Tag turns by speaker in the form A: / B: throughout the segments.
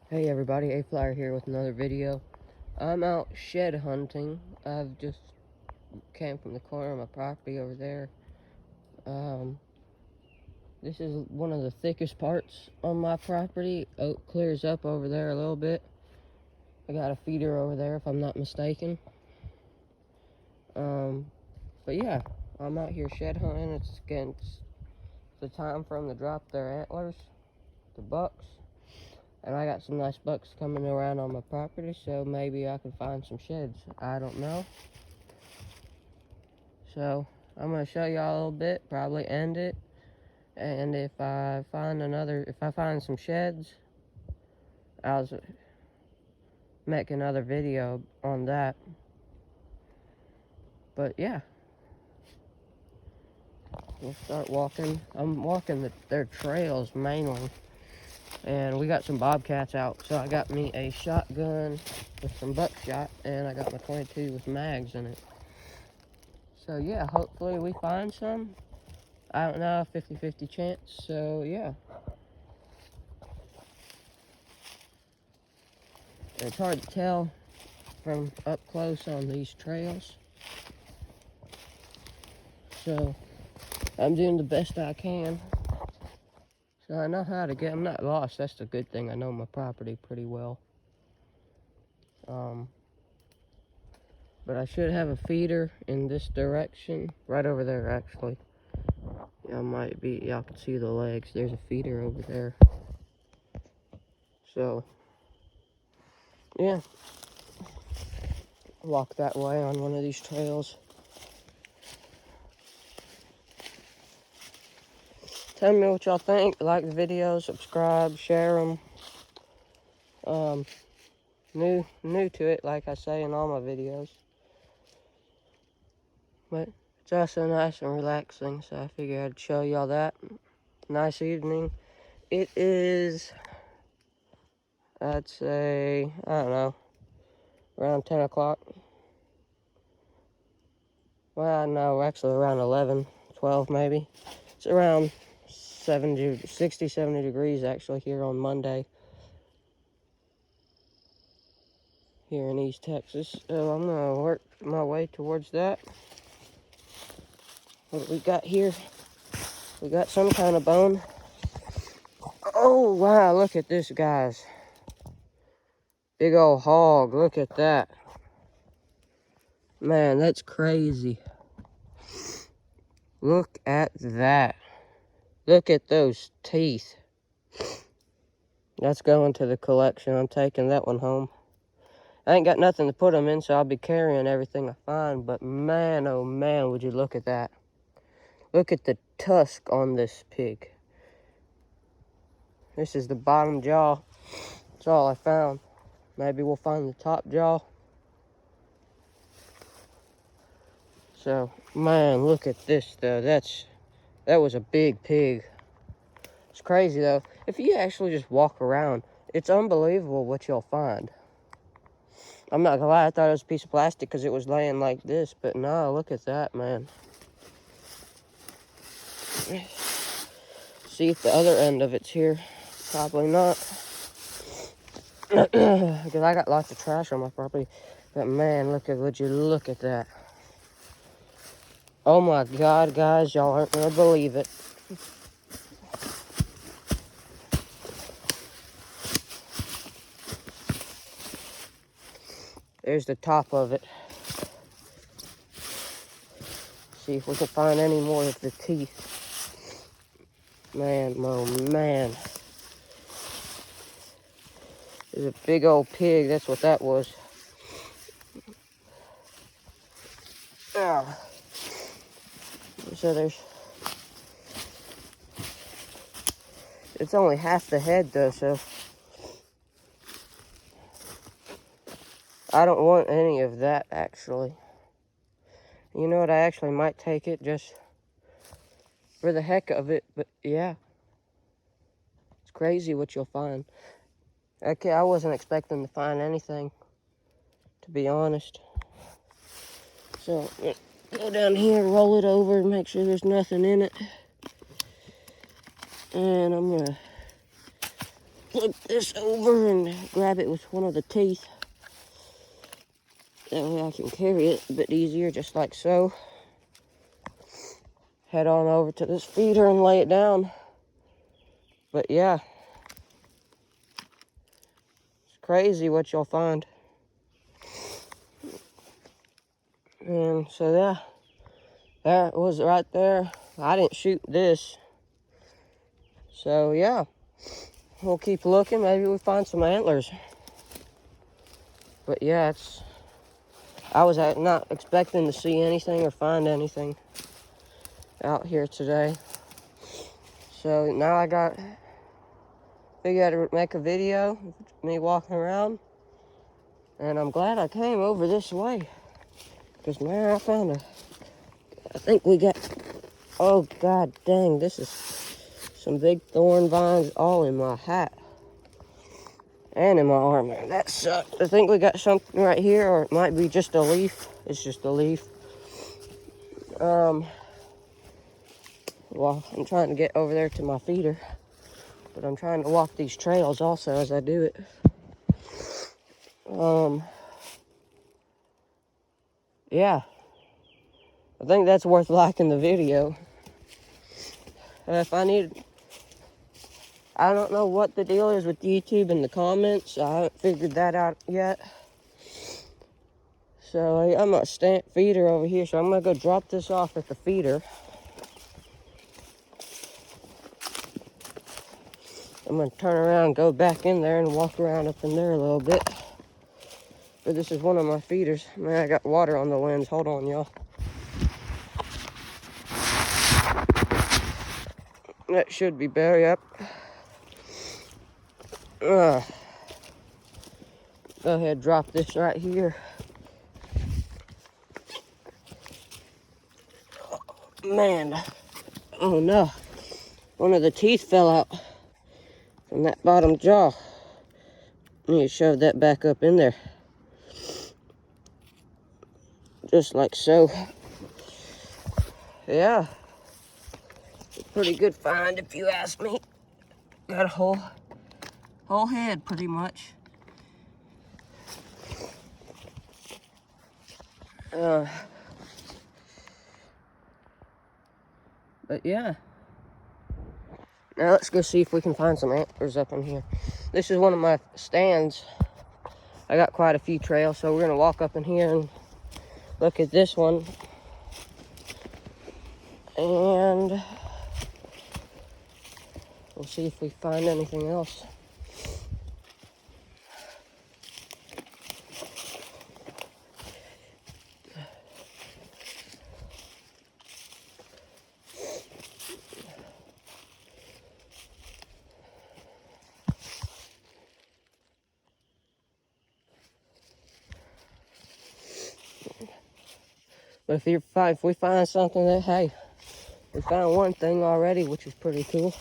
A: Hey everybody, A-Flyer here with another video. I'm out shed hunting. I've just came from the corner of my property over there. This is one of the thickest parts on my property. Oak clears up over there a little bit. I got a feeder over there if I'm not mistaken. But yeah, I'm out here shed hunting. It's against the time for them to drop their antlers, the bucks. And I got some nice bucks coming around on my property, so maybe I can find some sheds. I don't know. So I'm going to show y'all a little bit, probably end it. And if I find some sheds, I'll make another video on that. But yeah, we'll start walking. I'm walking their trails mainly. And we got some bobcats out, so I got me a shotgun with some buckshot, and I got my 22 with mags in it. So yeah, hopefully we find some. I don't know, 50-50 chance, so yeah. It's hard to tell from up close on these trails. So I'm doing the best I can. So I know how to get, I'm not lost, that's the good thing. I know my property pretty well. But I should have a feeder in this direction, right over there actually. Y'all can see the legs. There's a feeder over there. So, yeah. Walk that way on one of these trails. Tell me what y'all think. Like the video, subscribe, share them. New to it, like I say in all my videos. But it's also nice and relaxing, so I figured I'd show y'all that. Nice evening. It is, I'd say, I don't know, around 10 o'clock. Well, no, actually around 11, 12 maybe. It's around 60, 70 degrees actually here on Monday. Here in East Texas. So I'm going to work my way towards that. What we got here? We got some kind of bone. Oh, wow, look at this, guys. Big old hog, look at that. Man, that's crazy. Look at that. Look at those teeth. That's going to the collection. I'm taking that one home. I ain't got nothing to put them in, so I'll be carrying everything I find. But man, oh man, would you look at that. Look at the tusk on this pig. This is the bottom jaw. That's all I found. Maybe we'll find the top jaw. So, man, look at this, though. That was a big pig. It's crazy, though. If you actually just walk around, it's unbelievable what you'll find. I'm not gonna lie, I thought it was a piece of plastic because it was laying like this, but no, look at that, man. See if the other end of it's here. Probably not. Because I got lots of trash on my property. But man, would you look at that. Oh my God, guys, y'all aren't gonna believe it. There's the top of it. See if we can find any more of the teeth. Man, oh man. There's a big old pig, that's what that was. Ah. So it's only half the head though, so I don't want any of that actually. You know what, I actually might take it just for the heck of it, but yeah. It's crazy what you'll find. Okay, I wasn't expecting to find anything, to be honest. So, go down here, roll it over, make sure there's nothing in it. And I'm gonna flip this over and grab it with one of the teeth. That way I can carry it a bit easier, just like so. Head on over to this feeder and lay it down. But yeah, it's crazy what you'll find. And so yeah, that was right there. I didn't shoot this. So yeah, we'll keep looking. Maybe we'll find some antlers. But yeah, I was not expecting to see anything or find anything out here today. So now I figured out to make a video of me walking around. And I'm glad I came over this way. Because man, I think we got, oh god dang, this is some big thorn vines all in my hat. And in my arm, man. That sucked. I think we got something right here, or it might be just a leaf. It's just a leaf. Well, I'm trying to get over there to my feeder, but I'm trying to walk these trails also as I do it. Yeah. I think that's worth liking the video. If I need, I don't know what the deal is with YouTube in the comments. I haven't figured that out yet. So I'm a stamp feeder over here, so I'm gonna go drop this off at the feeder. I'm gonna turn around, go back in there and walk around up in there a little bit. But this is one of my feeders. Man, I got water on the lens. Hold on, y'all. That should be better, yep. Go ahead, drop this right here. Man, oh no. One of the teeth fell out from that bottom jaw. I need to shove that back up in there. Just like so. Yeah. Pretty good find if you ask me. Got a whole head pretty much. But yeah. Now let's go see if we can find some antlers up in here. This is one of my stands. I got quite a few trails, so we're gonna walk up in here and look at this one. And we'll see if we find anything else. But if we find something that, hey, we found one thing already, which is pretty cool.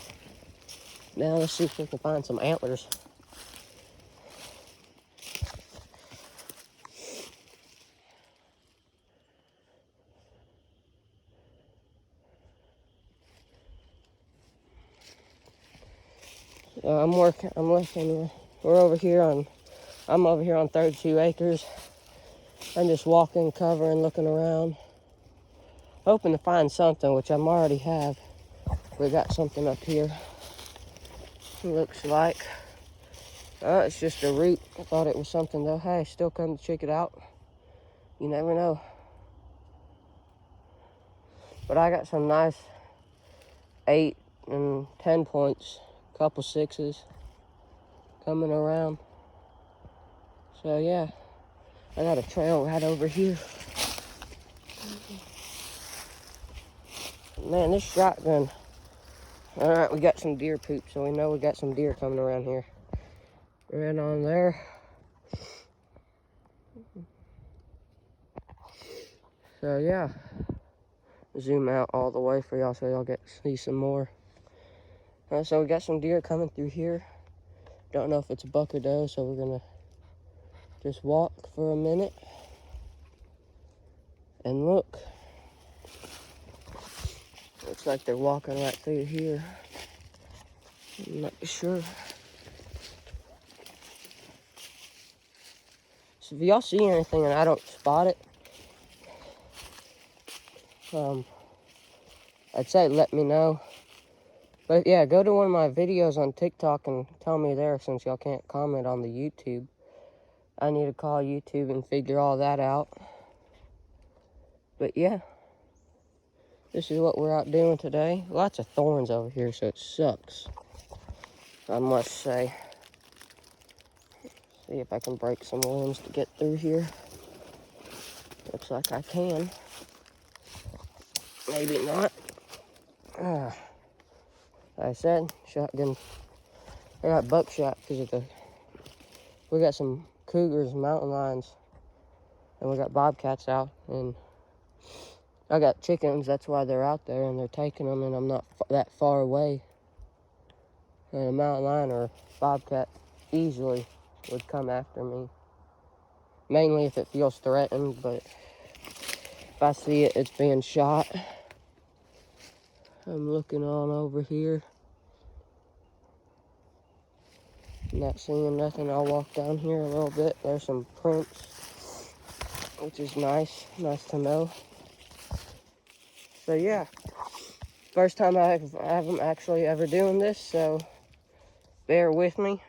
A: Now let's see if we can find some antlers. I'm looking, we're over here I'm over here on 32 acres. I'm just walking, covering, looking around. Hoping to find something, which I already have. We got something up here. It looks like. It's just a root. I thought it was something though. Hey, still come to check it out. You never know. But I got some nice 8 and 10 points. Couple 6s coming around. So yeah, I got a trail right over here. Man, this shotgun. All right, we got some deer poop, so we know we got some deer coming around here. Right on there. So yeah, zoom out all the way for y'all so y'all get to see some more. So we got some deer coming through here. Don't know if it's a buck or doe, so we're gonna just walk for a minute and look. Looks like they're walking right through here. I'm not sure. So if y'all see anything and I don't spot it, I'd say let me know. But yeah, go to one of my videos on TikTok and tell me there, since y'all can't comment on the YouTube. I need to call YouTube and figure all that out. But yeah, this is what we're out doing today. Lots of thorns over here, so it sucks, I must say. See if I can break some limbs to get through here. Looks like I can. Maybe not. Like I said, shotgun. I got buckshot because of we got some cougars, mountain lions, and we got bobcats out, and I got chickens. That's why they're out there, and they're taking them, and I'm not that far away. And a mountain lion or bobcat easily would come after me. Mainly if it feels threatened, but if I see it's being shot. I'm looking on over here. Not seeing nothing. I'll walk down here a little bit. There's some prints, which is nice. Nice to know. So yeah, first time I'm actually ever doing this, so bear with me.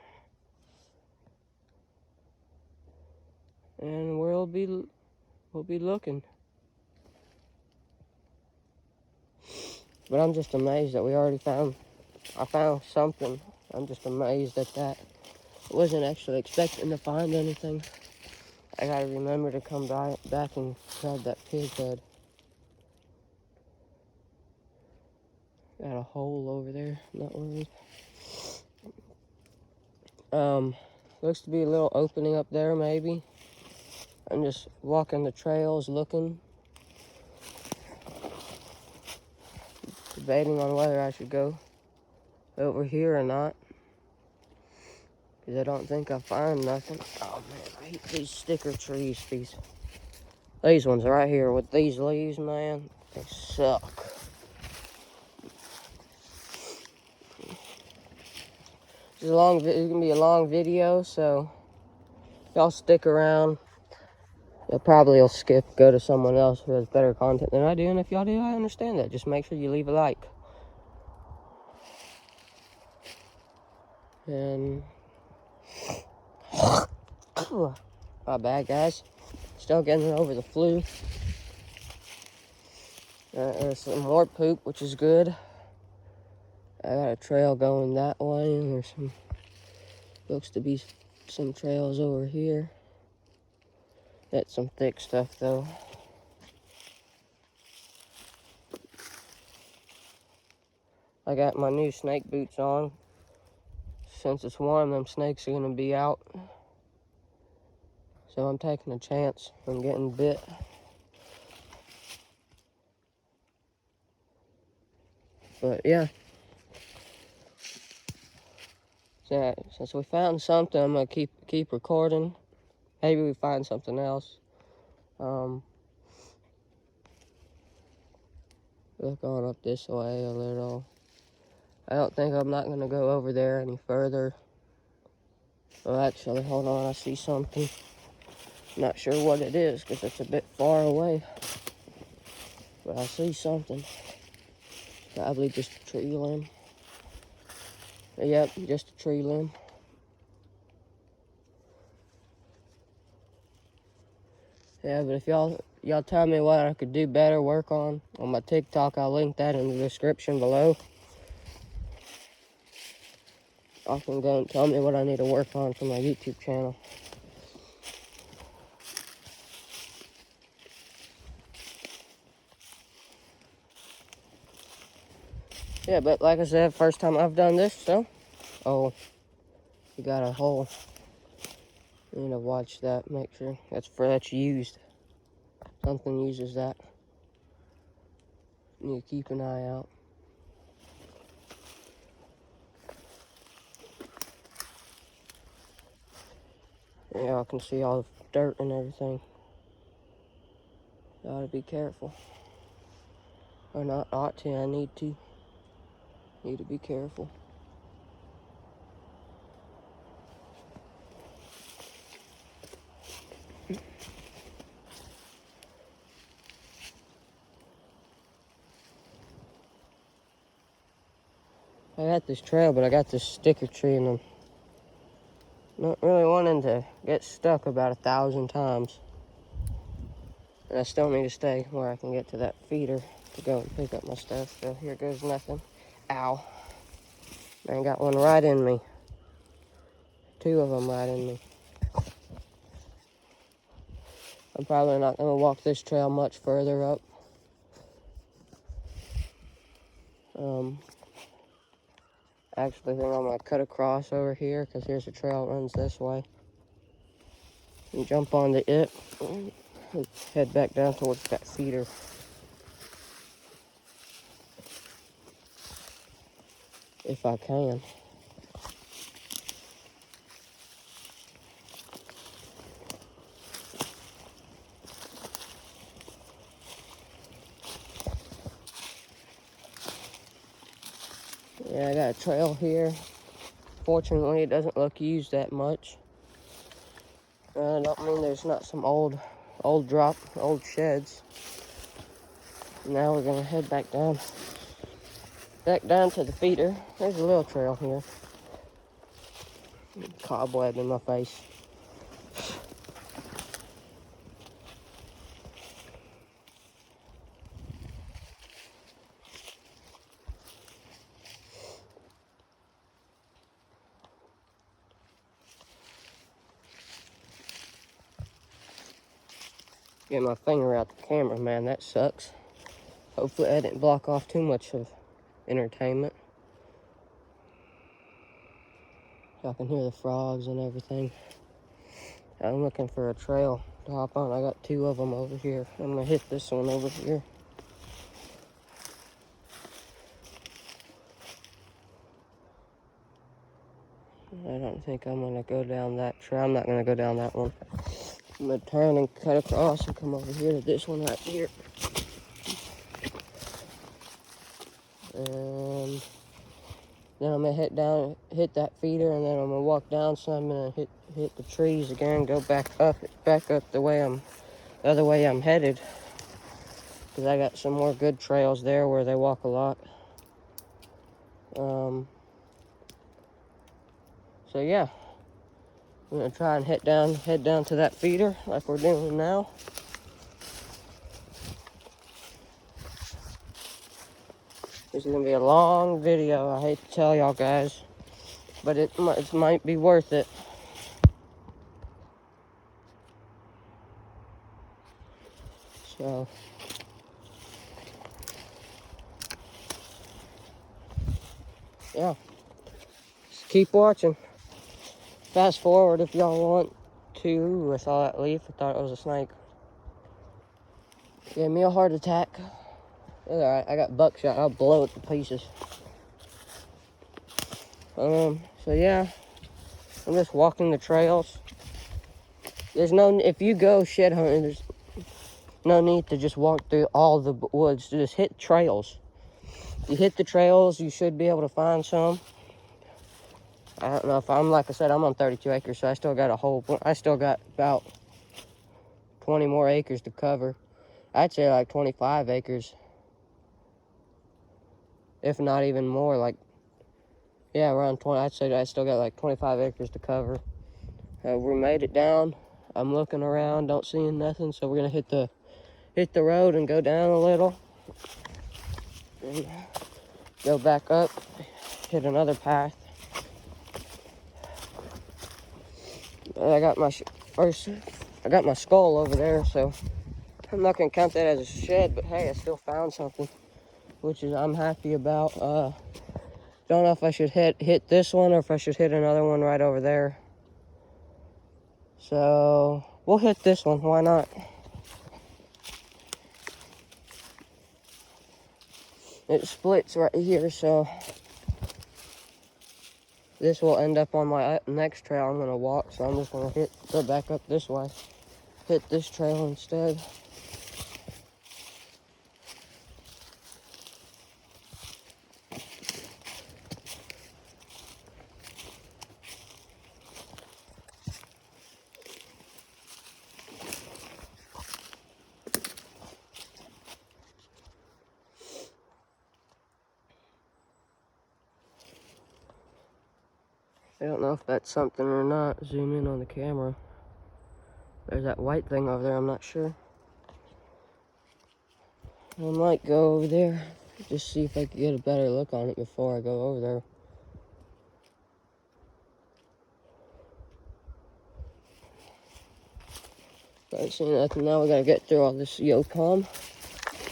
A: And we'll be looking. But I'm just amazed that I found something. I'm just amazed at that. I wasn't actually expecting to find anything. I gotta remember to come back and grab that pig head. Got a hole over there, not worried. Looks to be a little opening up there, maybe. I'm just walking the trails looking. Debating on whether I should go over here or not. Because I don't think I'll find nothing. Oh man, I hate these sticker trees. These ones right here with these leaves, man. They suck. It's gonna be a long video, so y'all stick around. You'll probably skip, go to someone else who has better content than I do, and if y'all do, I understand that. Just make sure you leave a like. And my bad, guys. Still getting over the flu. There's some more poop, which is good. I got a trail going that way, and there's looks to be some trails over here. That's some thick stuff, though. I got my new snake boots on. Since it's warm, them snakes are gonna be out. So I'm taking a chance from getting bit. But yeah. So since we found something, I'm gonna keep recording. Maybe we find something else. Look on up this way a little. I'm not gonna go over there any further. Well, actually, hold on, I see something. Not sure what it is because it's a bit far away. But I see something. Probably just a tree limb. Yep, just a tree limb. Yeah, but if y'all tell me what I could do better, work on my TikTok, I'll link that in the description below. Y'all can go and tell me what I need to work on for my YouTube channel. Yeah, but like I said, first time I've done this, so. Oh, you got a hole. You need to watch that, make sure that's used. Something uses that. You need to keep an eye out. Yeah, I can see all the dirt and everything. Gotta be careful. Or not ought to, I need to. Need to be careful. I got this trail, but I got this sticker tree, and I'm not really wanting to get stuck about 1,000 times. And I still need to stay where I can get to that feeder to go and pick up my stuff. So here goes nothing. Ow. Man, got one right in me. 2 of them right in me. I'm probably not going to walk this trail much further up. Actually, I think I'm going to cut across over here because here's a trail that runs this way. And jump onto it and head back down towards that feeder. If I can. Yeah, I got a trail here. Fortunately, it doesn't look used that much. I don't mean there's not some old sheds. Now we're gonna head back down to the feeder. There's a little trail here. Cobweb in my face. Get my finger out the camera, man, that sucks. Hopefully I didn't block off too much of entertainment. Y'all can hear the frogs and everything. I'm looking for a trail to hop on. I got 2 of them over here. I'm gonna hit this one over here. I don't think I'm gonna go down that trail. I'm not gonna go down that one. I'm gonna turn and cut across and come over here to this one right here. And then I'm gonna hit that feeder, and then I'm gonna walk down some and hit the trees again, go back up the other way I'm headed. Because I got some more good trails there where they walk a lot. So yeah, I'm gonna try and head down to that feeder like we're doing now. This is gonna be a long video. I hate to tell y'all guys, but it might be worth it. So yeah, just keep watching. Fast forward if y'all want to. I saw that leaf. I thought it was a snake. Gave me a heart attack. Alright, I got buckshot. I'll blow it to pieces. So yeah, I'm just walking the trails. If you go shed hunting, there's no need to just walk through all the woods. Just hit trails. You hit the trails, you should be able to find some. I don't know if like I said, I'm on 32 acres, so I still got about 20 more acres to cover. I'd say like 25 acres. If not even more, yeah, around 20. I'd say I still got like 25 acres to cover. We made it down. I'm looking around, don't see nothing, so we're gonna hit the road and go down a little. And go back up, hit another path. I got my skull over there, so I'm not gonna count that as a shed, but hey, I still found something, which is I'm happy about. Don't know if I should hit this one or if I should hit another one right over there. So we'll hit this one, why not? It splits right here, so this will end up on my next trail I'm gonna walk, so I'm just gonna go back up this way. Hit this trail instead. don't know if that's something or not. Zoom in on the camera. There's that white thing over there, I'm not sure. I might go over there, just see if I can get a better look on it before I go over there. I ain't seen nothing. Now we gotta get through all this Yocom.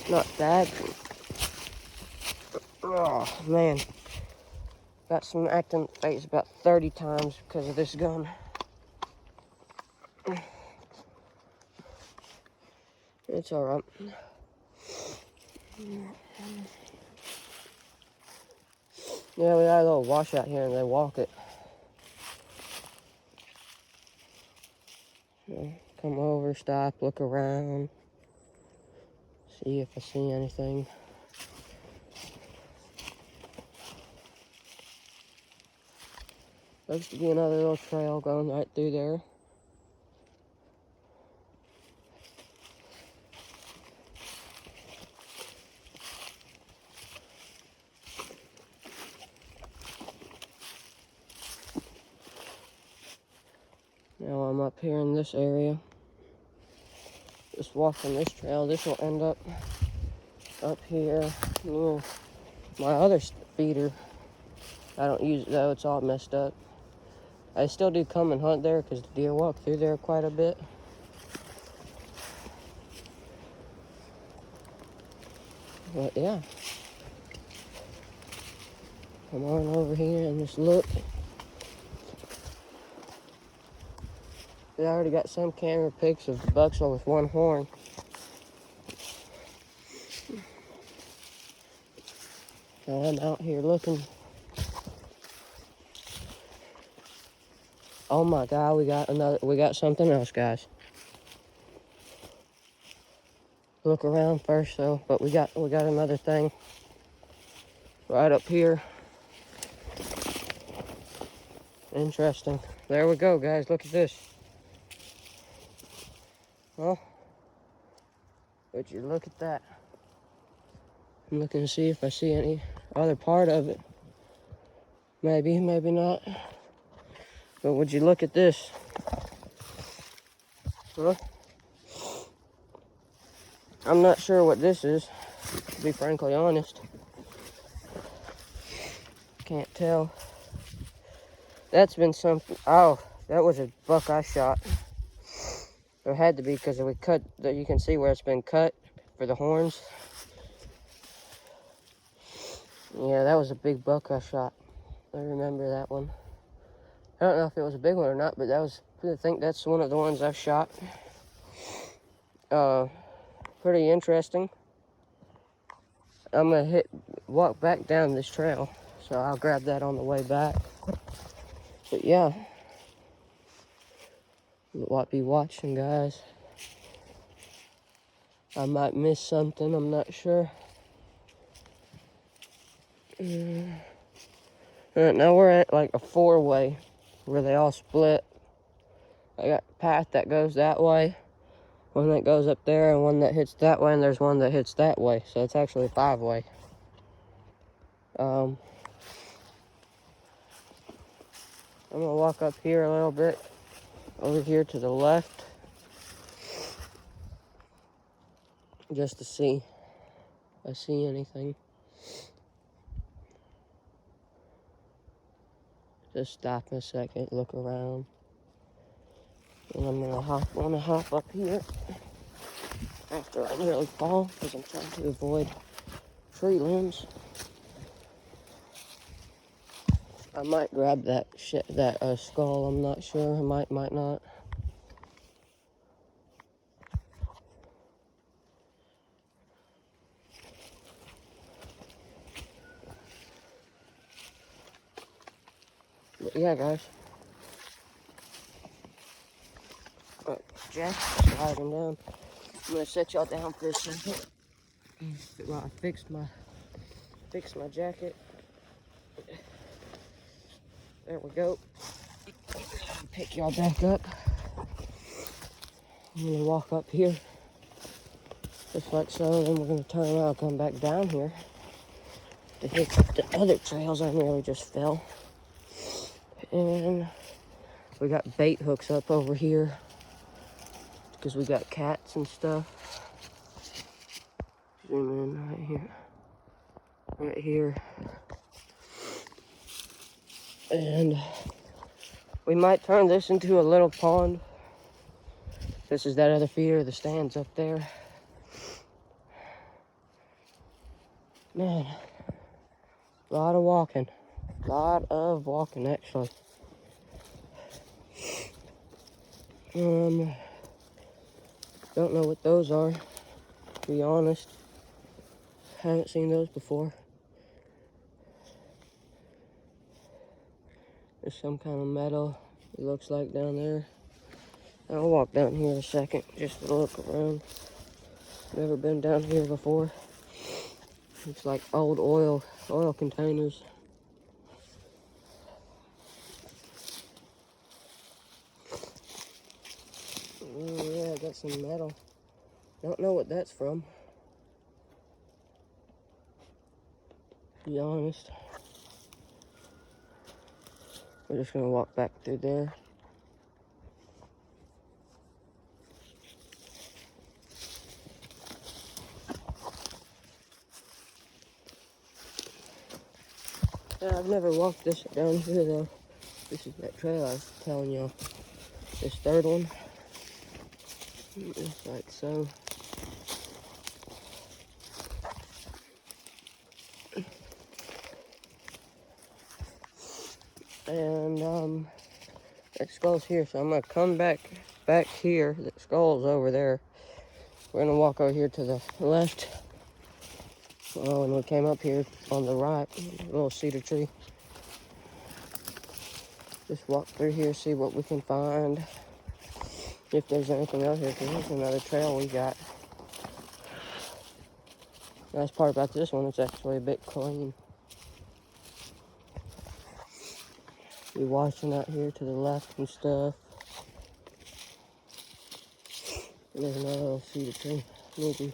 A: Not bad. Oh, man. Got smacked in the face about 30 times because of this gun. It's alright. Yeah, we got a little washout here and they walk it. Yeah, come over, stop, look around. See if I see anything. Looks to be another little trail going right through there. Now I'm up here in this area. Just walking this trail. This will end up here near my other feeder. I don't use it though, it's all messed up. I still do come and hunt there because the deer walk through there quite a bit. But yeah. Come on over here and just look. I already got some camera pics of the bucks with one horn. So I'm out here looking. Oh my God, we got something else, guys. Look around first though, but we got another thing right up here. Interesting. There we go, guys. Look at this. Well, would you look at that? I'm looking to see if I see any other part of it. Maybe, maybe not. But would you look at this? Huh? I'm not sure what this is, to be frankly honest. Can't tell. That's been something. Oh, that was a buck I shot. There had to be because we cut. You can see where it's been cut for the horns. Yeah, that was a big buck I shot. I remember that one. I don't know if it was a big one or not, but I think that's one of the ones I've shot. Pretty interesting. I'm gonna walk back down this trail, so I'll grab that on the way back. But yeah, we'll be watching, guys. I might miss something, I'm not sure. Now we're at like a 4-way where they all split. I got a path that goes that way, one that goes up there, and one that hits that way, and there's one that hits that way. So it's actually a 5-way. I'm gonna walk up here a little bit, over here to the left, just to see if I see anything. Just stop a second, look around. And I'm gonna hop up here after I nearly fall, because I'm trying to avoid tree limbs. I might grab that skull, I'm not sure. I might not. But yeah, guys. Jack sliding down. I'm gonna set y'all down for a second while I fix my jacket. There we go. Pick y'all back up. I'm gonna walk up here, just like so. Then we're gonna turn around and come back down here to hit the other trails I nearly just fell. And we got bait hooks up over here because we got cats and stuff. Zoom in right here. Right here. And we might turn this into a little pond. This is that other feeder, the stands up there. Man, a lot of walking. A lot of walking, actually. Don't know what those are, to be honest. Haven't seen those before. There's some kind of metal, it looks like, down there. I'll walk down here in a second just to look around. Never been down here before. Looks like old oil containers. Oh yeah, I got some metal. Don't know what that's from, to be honest. We're just gonna walk back through there. Yeah, I've never walked this down here though. This is that trail I was telling y'all. This third one. Just like so. And that skull's here, so I'm gonna come back here. That skull's over there. We're gonna walk over here to the left. Oh, and we came up here on the right, a little cedar tree. Just walk through here, see what we can find. If there's anything out here, because there's another trail we got. Nice part about this one, it's actually a bit clean. Be washing out here to the left and stuff. And there's another little cedar tree, maybe.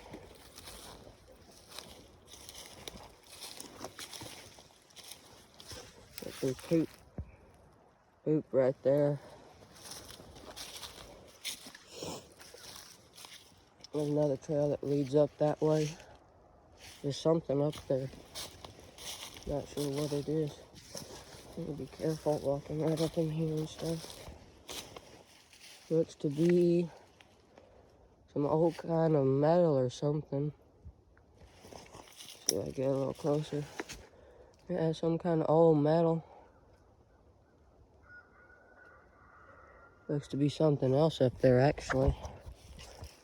A: There's poop right there. There's another trail that leads up that way. There's something up there. Not sure what it is. Need to be careful walking right up in here and stuff. Looks to be some old kind of metal or something. See if I get a little closer. Yeah, some kind of old metal. Looks to be something else up there, actually.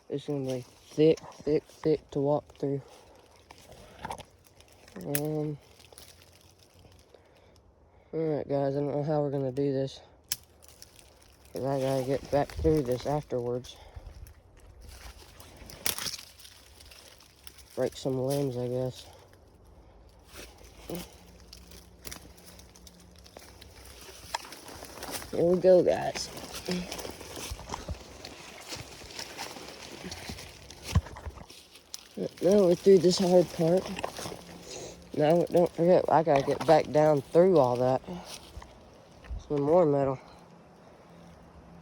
A: It's gonna be thick to walk through. Alright guys, I don't know how we're gonna do this, because I gotta get back through this afterwards. Break some limbs, I guess. Here we go, guys. Now we're through this hard part. Now, don't forget, I gotta get back down through all that. Some more metal.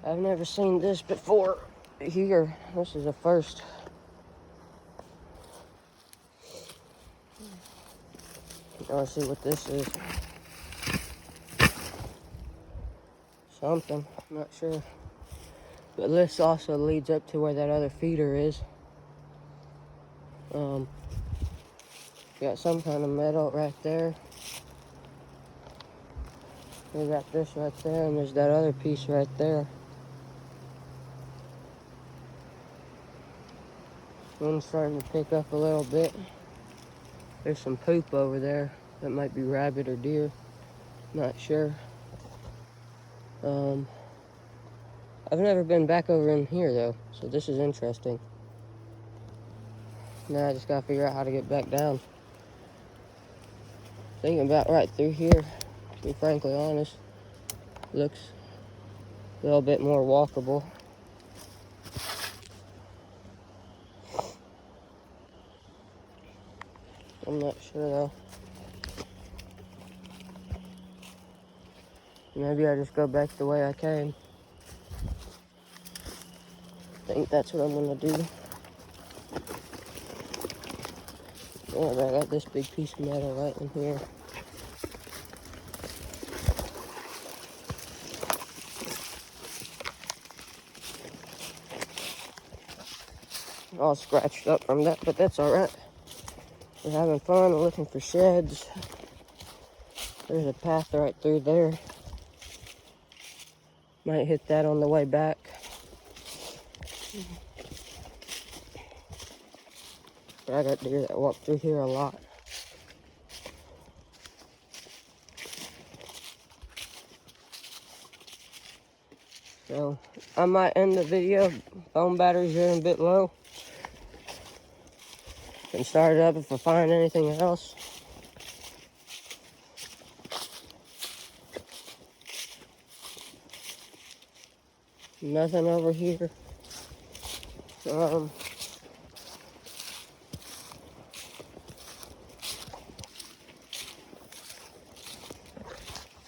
A: I've never seen this before here. This is a first. Let's see what this is. Something, I'm not sure. But this also leads up to where that other feeder is. Got some kind of metal right there. We got this right there, and there's that other piece right there. Wind's starting to pick up a little bit. There's some poop over there. That might be rabbit or deer. Not sure. I've never been back over in here though, so this is interesting. Now I just gotta figure out how to get back down. Thinking about right through here, to be frankly honest. Looks a little bit more walkable. I'm not sure though. Maybe I just go back the way I came. I think that's what I'm gonna do. Yeah, I got this big piece of metal right in here. All scratched up from that, but that's alright. We're having fun looking for sheds. There's a path right through there. Might hit that on the way back. But I got deer that walk through here a lot. So I might end the video. Phone battery's getting a bit low. Can start it up if I find anything else. Nothing over here. So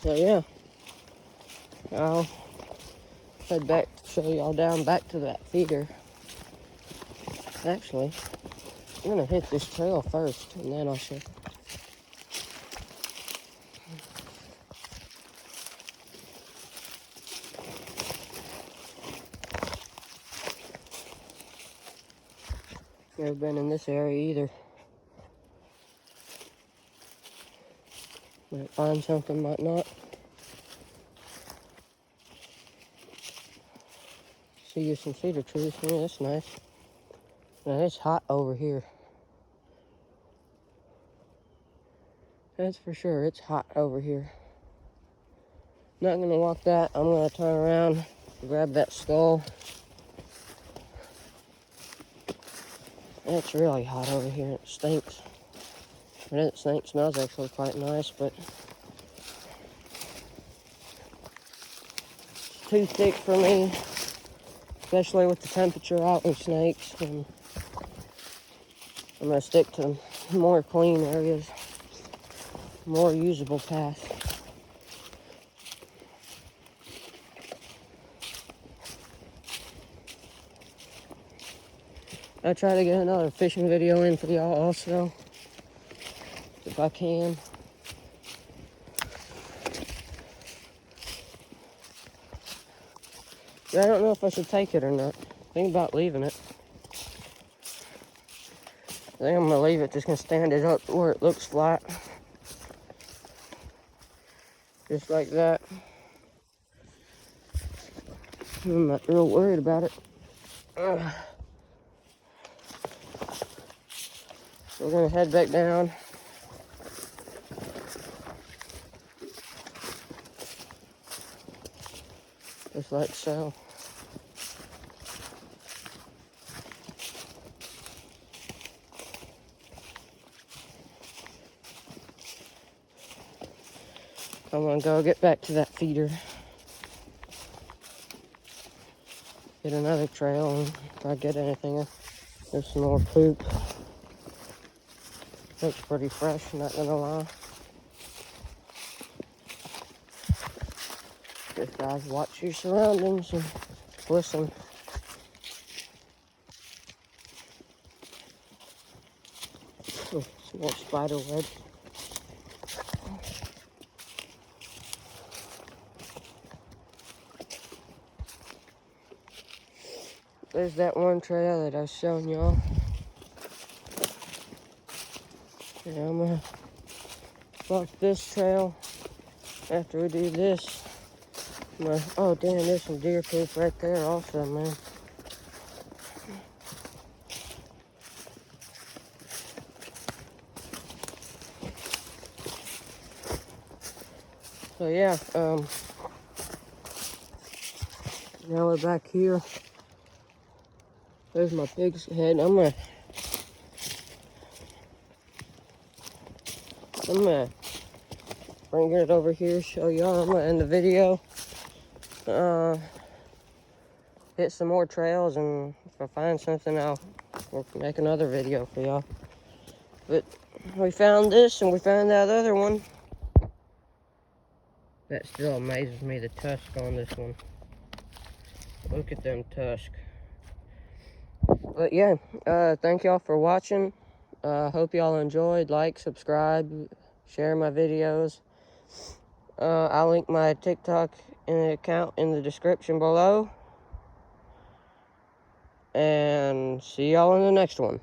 A: yeah, I'll head back to show y'all down back to that feeder. Actually, I'm gonna hit this trail first and then I'll show. Never been in this area either. Might find something, might not. See you some cedar trees. Yeah, that's nice. Now it's hot over here. That's for sure. It's hot over here. Not gonna walk that. I'm gonna turn around, grab that skull. It's really hot over here. It stinks. It doesn't stink. Smells actually quite nice, but it's too thick for me, especially with the temperature out with snakes. And I'm gonna stick to more clean areas, more usable paths. I try to get another fishing video in for y'all also, if I can. But I don't know if I should take it or not. Think about leaving it. I think I'm gonna leave it. Just gonna stand it up where it looks flat. Just like that. I'm not real worried about it. We're gonna head back down. Just like so. I'm gonna go get back to that feeder. Get another trail, and if I get anything, there's some more poop. Looks pretty fresh, not gonna lie. Just guys, watch your surroundings and listen. Oh, some more spider web. There's that one trail that I was showing y'all. Yeah, I'm gonna walk this trail after we do this. Oh damn, there's some deer poop right there also, man. So yeah, now we're back here. There's my pig's head. I'm gonna bring it over here, show y'all. I'm gonna end the video. Hit some more trails, and if I find something, I'll make another video for y'all. But we found this, and we found that other one. That still amazes me, the tusk on this one. Look at them tusks. But yeah, thank y'all for watching. Hope y'all enjoyed. Like, subscribe, share my videos. I'll link my TikTok account in the description below. And see y'all in the next one.